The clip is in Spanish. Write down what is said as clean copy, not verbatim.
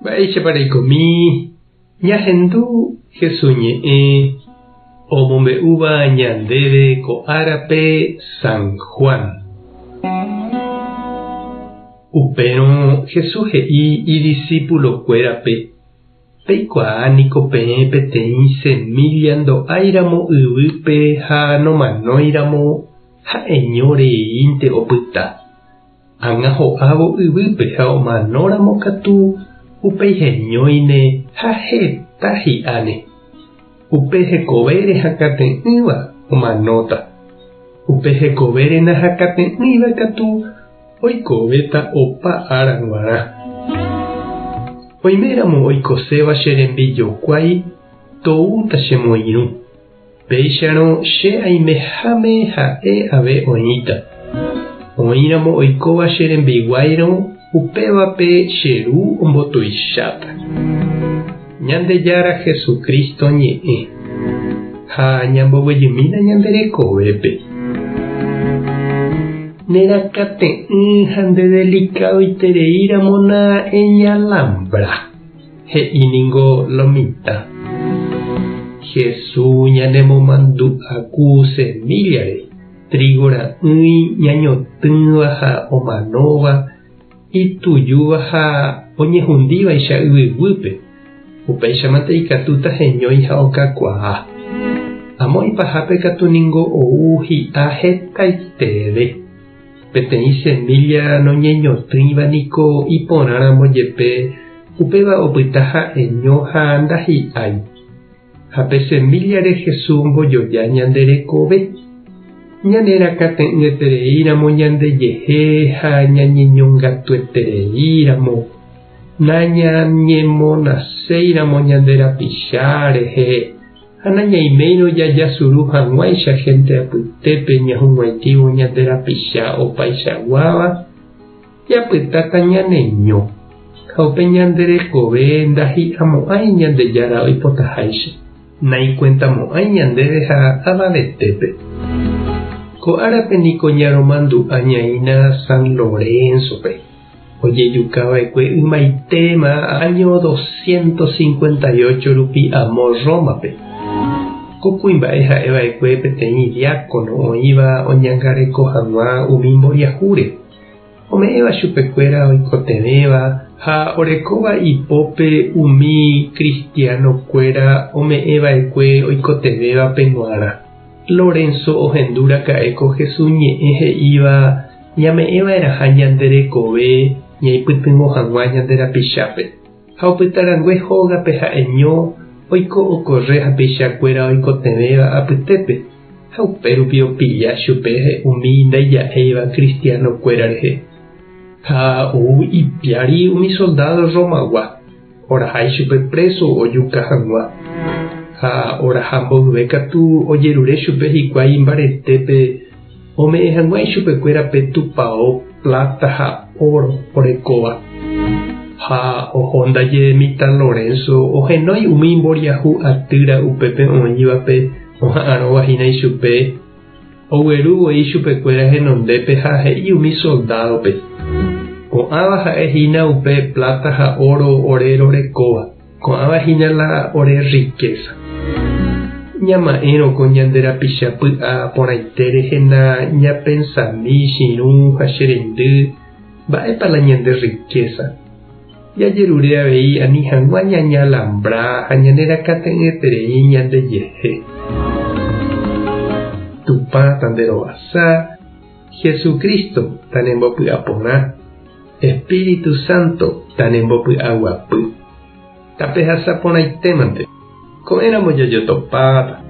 Baixa para ikomi ñahendu Jesuñe omombe'úva ñandéve ko árape San Juan. Upérõ Jesús he'i idiscípulokuérape peikuaániko peteĩ semilla ndo'áiramo yvýpe ha nomanóiramo ha'eñoreíinte opyta. Ág̃a ho'ávo yvýpe ha omanóramo katu upeiheñóine ha heta hi'áne. Upe hekovére hakate'ỹva omanóta. Upe hekovére nahakate'ỹiva katu oikovéta opa ára g̃uarã. Oiméramo oikoséva che rembijokuái toúta chemoirũ. Péicharõ che aimeháme ha'e ave oĩta. Oíramo oikóva che rembiguairõ upévape che ru ombotuicháta. Ñandejára Jesucristo ñe'ẽ ha ñamboguejymína ñande rekovépe. Nerakate'ỹ ha nde delicadoitereíramona eñalambra, he'íniko lomita. Jesús ñanemomandu'aku semillare, trigo ra'ỹi ñañotỹva ha omanóva, itujúva ha oñehundívaicha yvyguýpe. Upéichamante ikatúta heñói ha okakuaa. Amo ipahápe katu ningo ou hi'a hetaiteve. Peteĩ semilla noñeñotỹiva niko iporãramo jepe upéva opyta ha'eño ha ndahi'ái. Ha pe semillare Jesús mbojoja ñande rekove. Ñanerakate'ỹetereíramo ñandejehe ha ñañeñongatuetereíramo. Nañañemonaséiramo ñande rapicha rehe. Ha nañaiméiro jajasuru hag̃uáicha gente apytépe ñahũguaitĩvo ñande rapicha opaichaguáva japytáta ñaneño. Ha upe ñande rekove ndahi'amo'ãi ñandejára oipotaháicha. Naikuentamo'ãi ñandéve ha avavetépe. Ko árape niko ñaromandu'añaína San Lorenzope. Ojejukava'ekue ymaitéma año 258 rupi amo Rómape. Ko kuimba'e ha'eva'ekue peteĩ diácono oĩva oñangareko hag̃ua umi mboriahúre. Ome'ẽva chupekuéra oikotevéva ha orekóva ipópe umi cristianokuéra ome'ẽva'ekue oikotevéva peguara. Lorenzo ohenduraka'e ko Jesús ñe'ẽ he'íva ñame'ẽva'eraha ñande rekove ñaipytĩmo hag̃ua ñande rapichápe. Ha opytarangue hógape ha'eño oiko okorre hapichakuéra oikotevéva apytépe. Ha upérupi opilla chupe umi ndaija'éiva cristianokuéra rehe. Ha ou ipiári umi soldado romagua. Orahái chupe preso ojuka hag̃ua. Ha oraha mboyve katu ojerure chupe hikuái imbaretépe ome'ẽ hag̃uái chupekuéra pe tupão, plata ha oro orekóva. Ha ohóndaje mitã Lorenzo ohenói umi mboriahu atýra upépe oĩvape oha'ãrovahína ichupe. Oguerúvoi chupekuéra henondépe ha he'i umi soldadope. Ko'ãva ha'ehína upe plata ha oro ore rorekóva. Ko'ãvahína la ore riqueza. Ñama'ẽrõko ñande rapicha py'a porãite rehena ñapensami chiru ha cherendy mba'épa la ñande riqueza. Jajerure avei ani hag̃ua ñañalambra ha ñanerakate'ỹeterei ñandejehe. Tupã tanderovasa, Jesucristo tanembopy'aporã, Espíritu Santo tanembopy'aguapy. Tape hasa porãitémante. Ko'ẽramo jajotopáta.